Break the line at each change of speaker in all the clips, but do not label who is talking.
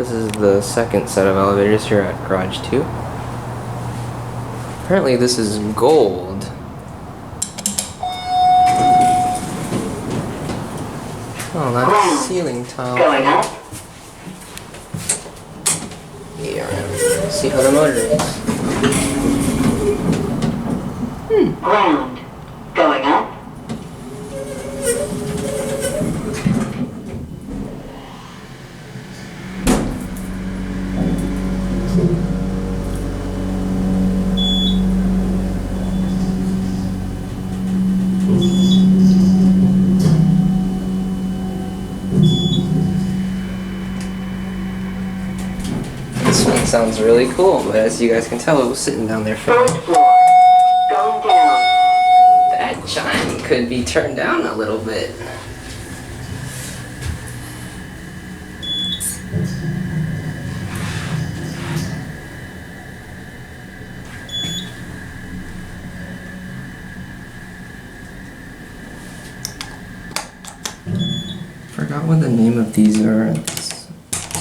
This is the second set of elevators here at Garage 2. Apparently this is gold. Oh, that's ceiling tile.
Going up.
Here, let's see how the motor is.
Ground. Going up.
This one sounds really cool, but as you guys can tell, it was sitting down there for
First floor. Going down.
that chime could be turned down a little bit. Forgot what the name of these are. It's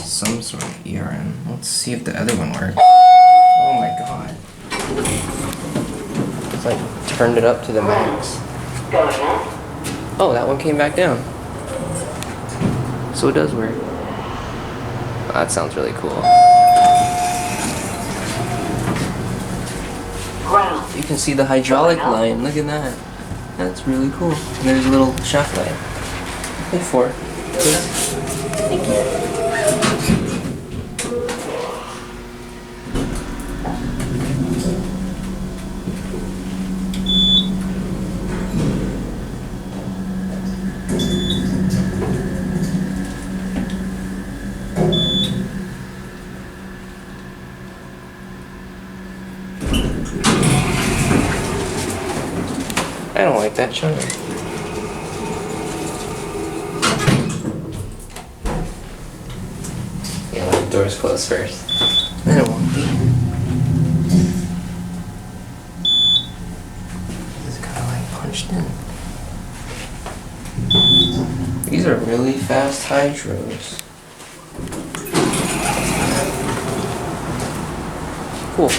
some sort of ERM. Let's see if the other one works. Oh my god. It's like turned it up to the max.
Going up.
Oh, that one came back down. So it does work. Oh, that sounds really cool.
Ground.
You can see the hydraulic line. Look at that. That's really cool. And there's a little shaft light. Pay for it. Please. Thank you. I don't like that chime. Yeah, let the doors close first. Then it won't be. This is kind of like punched in. These are really fast hydros. Cool.